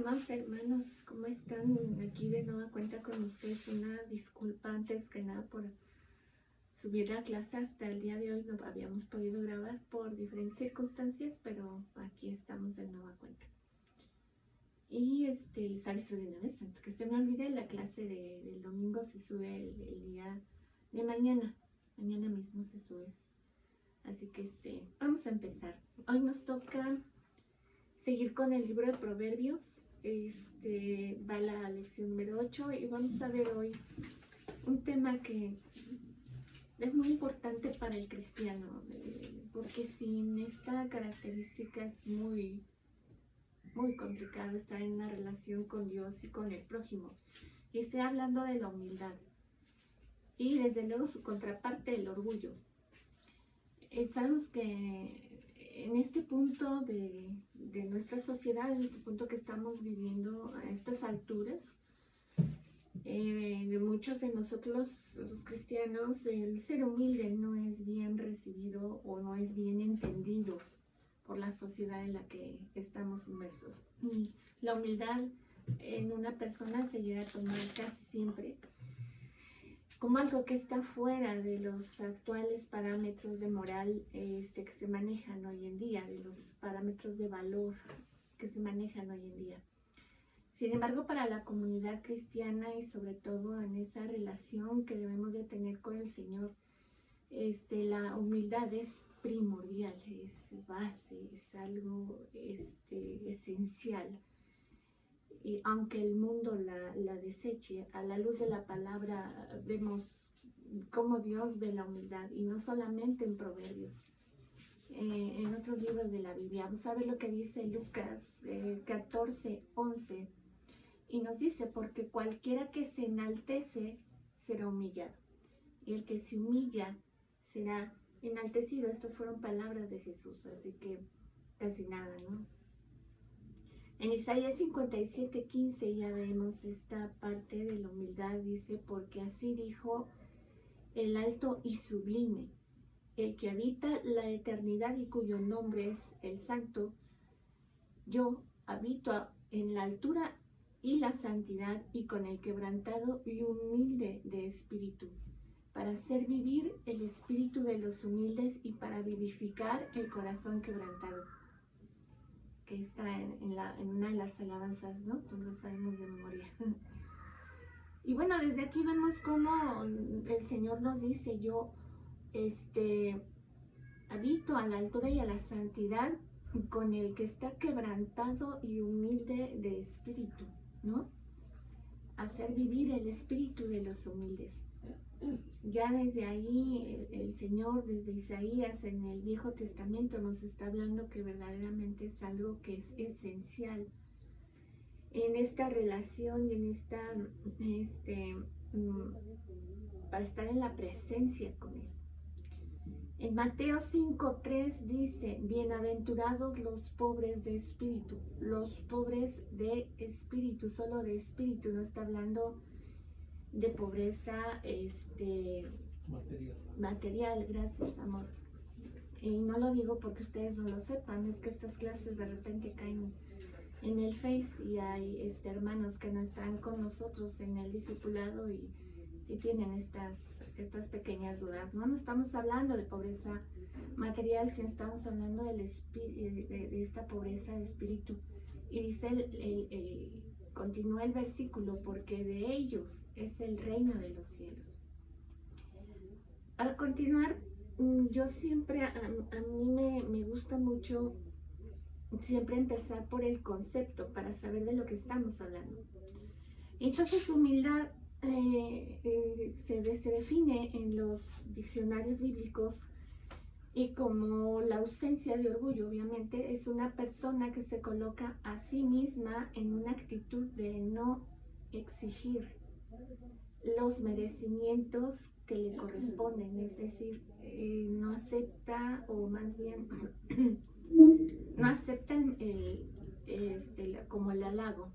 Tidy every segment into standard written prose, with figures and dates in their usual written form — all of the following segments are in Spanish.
amados hermanos, ¿cómo están? Aquí de nueva cuenta con ustedes. Una disculpa antes que nada por subir la clase hasta el día de hoy. No habíamos podido grabar por diferentes circunstancias, pero aquí estamos de nueva cuenta. Y les aviso de una vez, antes que se me olvide, la clase del domingo se sube el día de mañana. Mañana mismo se sube. Así que vamos a empezar. Hoy nos toca seguir con el libro de Proverbios. Va la lección número 8 y vamos a ver hoy un tema que es muy importante para el cristiano, porque sin esta característica es muy complicado estar en una relación con Dios y con el prójimo. Y estoy hablando de la humildad y desde luego su contraparte, el orgullo. Sabemos que en este punto de nuestra sociedad, en este punto que estamos viviendo a estas alturas, de muchos de nosotros, los cristianos, el ser humilde no es bien recibido o no es bien entendido por la sociedad en la que estamos inmersos. La humildad en una persona se llega a tomar casi siempre como algo que está fuera de los actuales parámetros de moral que se manejan hoy en día, de los parámetros de valor que se manejan hoy en día. Sin embargo, para la comunidad cristiana y sobre todo en esa relación que debemos de tener con el Señor, la humildad es primordial, es base, es algo esencial. Y aunque el mundo la deseche, a la luz de la palabra vemos cómo Dios ve la humildad, y no solamente en Proverbios, en otros libros de la Biblia. Vamos a ver lo que dice Lucas 14:11, y nos dice: porque cualquiera que se enaltece será humillado, y el que se humilla será enaltecido. Estas fueron palabras de Jesús, así que casi nada, ¿no? En Isaías 57:15 ya vemos esta parte de la humildad. Dice: porque así dijo el alto y sublime, el que habita la eternidad y cuyo nombre es el Santo: yo habito en la altura y la santidad, y con el quebrantado y humilde de espíritu, para hacer vivir el espíritu de los humildes y para vivificar el corazón quebrantado. Que está en una de las alabanzas, ¿no? Entonces sabemos de memoria. Y bueno, desde aquí vemos cómo el Señor nos dice: yo habito a la altura y a la santidad con el que está quebrantado y humilde de espíritu, ¿no? Hacer vivir el espíritu de los humildes. Ya desde ahí el Señor, desde Isaías en el Viejo Testamento, nos está hablando que verdaderamente es algo que es esencial en esta relación y en para estar en la presencia con Él. En Mateo 5:3 dice: bienaventurados los pobres de espíritu. Los pobres de espíritu, solo de espíritu, no está hablando de pobreza material. Gracias, amor. Y no lo digo porque ustedes no lo sepan, es que estas clases de repente caen en el Face y hay hermanos que no están con nosotros en el discipulado y tienen estas pequeñas dudas. No estamos hablando de pobreza material, sino estamos hablando de esta pobreza de espíritu. Y dice continúa el versículo: porque de ellos es el reino de los cielos. Al continuar, yo siempre, a mí me gusta mucho siempre empezar por el concepto para saber de lo que estamos hablando. Entonces, humildad se define en los diccionarios bíblicos y como la ausencia de orgullo. Obviamente es una persona que se coloca a sí misma en una actitud de no exigir los merecimientos que le corresponden, es decir, no acepta, o más bien no acepta como el halago.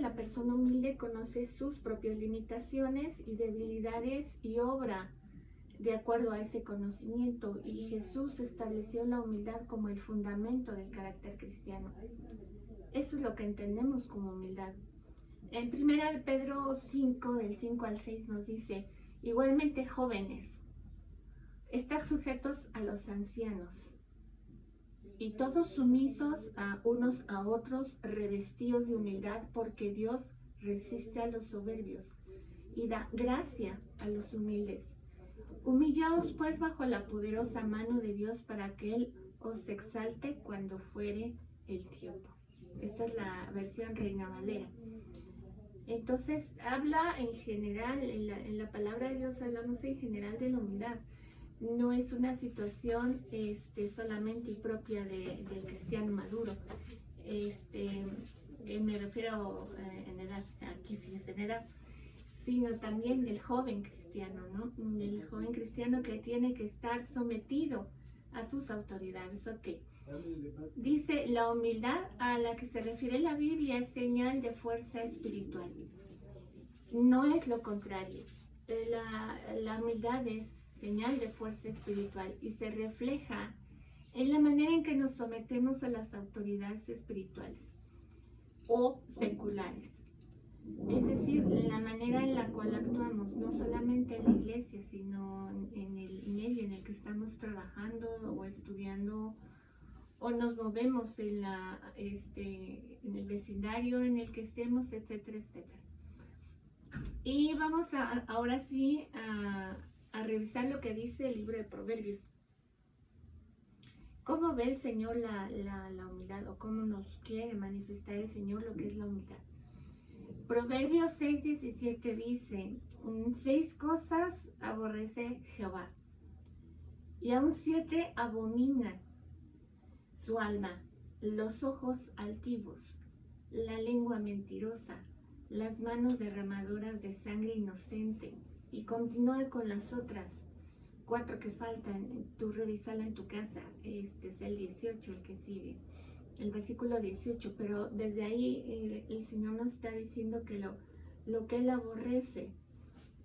La persona humilde conoce sus propias limitaciones y debilidades y obra de acuerdo a ese conocimiento, y Jesús estableció la humildad como el fundamento del carácter cristiano. Eso es lo que entendemos como humildad. En 1 Pedro 5, del 5 al 6 nos dice: igualmente, jóvenes, estad sujetos a los ancianos, y todos sumisos a unos a otros, revestidos de humildad, porque Dios resiste a los soberbios y da gracia a los humildes. Humillaos pues bajo la poderosa mano de Dios, para que Él os exalte cuando fuere el tiempo. Esa es la versión Reina Valera. Entonces habla en general, en la palabra de Dios hablamos en general de la humildad. No es una situación solamente propia del cristiano maduro. Me refiero en edad, aquí sí es en edad, sino también del joven cristiano, ¿no? Del joven cristiano que tiene que estar sometido a sus autoridades. Ok. Dice: la humildad a la que se refiere la Biblia es señal de fuerza espiritual. No es lo contrario. La humildad es señal de fuerza espiritual y se refleja en la manera en que nos sometemos a las autoridades espirituales o seculares. Es decir, la manera en la cual actuamos, no solamente en la iglesia, sino en el medio en el que estamos trabajando o estudiando, o nos movemos en el vecindario en el que estemos, etcétera, etcétera. Y vamos ahora sí a revisar lo que dice el libro de Proverbios. ¿Cómo ve el Señor la humildad, o cómo nos quiere manifestar el Señor lo que es la humildad? Proverbios 6:17 dice: 6 cosas aborrece Jehová, y aún 7 abomina su alma: los ojos altivos, la lengua mentirosa, las manos derramadoras de sangre inocente. Y continúa con las otras 4 que faltan. Tú revísala en tu casa. Este es el 18, el que sigue, el versículo 18. Pero desde ahí el Señor nos está diciendo que lo que Él aborrece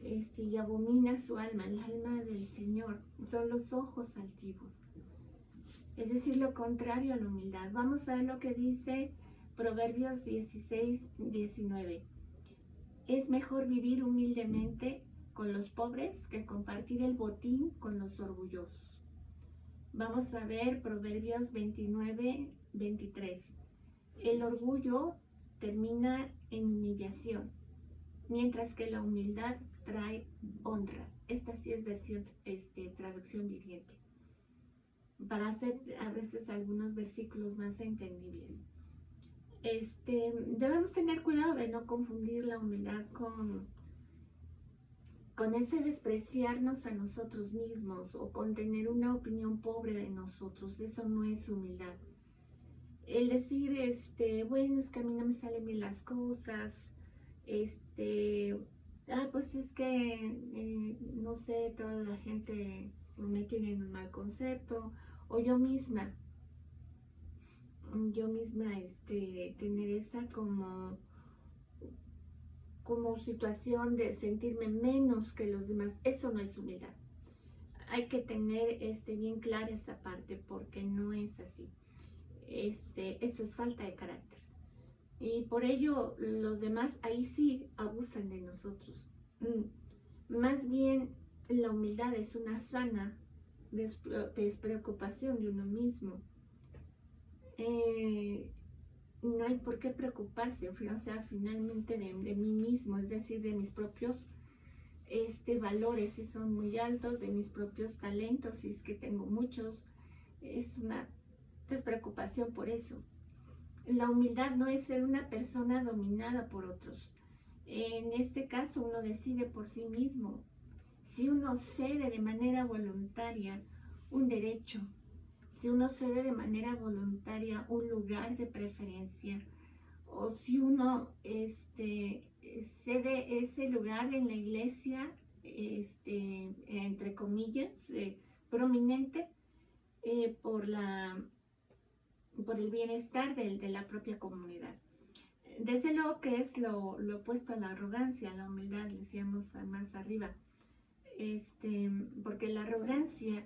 y abomina su alma, el alma del Señor, son los ojos altivos. Es decir, lo contrario a la humildad. Vamos a ver lo que dice Proverbios 16:19. Es mejor vivir humildemente con los pobres que compartir el botín con los orgullosos. Vamos a ver Proverbios 29:23. El orgullo termina en humillación, mientras que la humildad trae honra. Esta sí es versión, traducción viviente, para hacer a veces algunos versículos más entendibles. Debemos tener cuidado de no confundir la humildad con ese despreciarnos a nosotros mismos, o con tener una opinión pobre de nosotros. Eso no es humildad. El decir, bueno, es que a mí no me salen bien las cosas, pues es que, no sé, toda la gente me tiene un mal concepto, o yo misma, tener esa como situación de sentirme menos que los demás. Eso no es humildad. Hay que tener bien clara esa parte, porque no es así. Eso es falta de carácter, y por ello los demás ahí sí abusan de nosotros. Más bien, la humildad es una sana despreocupación de uno mismo. No hay por qué preocuparse, o sea, finalmente de mí mismo, es decir, de mis propios valores, si son muy altos, de mis propios talentos, si es que tengo muchos. Es una despreocupación por eso. La humildad no es ser una persona dominada por otros. En este caso, uno decide por sí mismo. Si uno cede de manera voluntaria un derecho, si uno cede de manera voluntaria un lugar de preferencia, o si uno cede ese lugar en la iglesia, entre comillas, prominente, por el bienestar de la propia comunidad. Desde luego que es lo opuesto a la arrogancia, a la humildad, decíamos más arriba. porque la arrogancia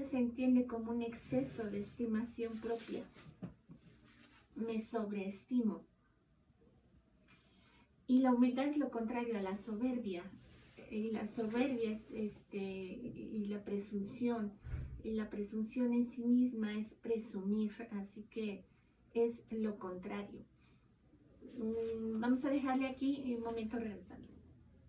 se entiende como un exceso de estimación propia. Me sobreestimo. Y la humildad es lo contrario a la soberbia. Y la soberbia es y la presunción. Y la presunción en sí misma es presumir. Así que es lo contrario. Vamos a dejarle aquí y un momento regresamos.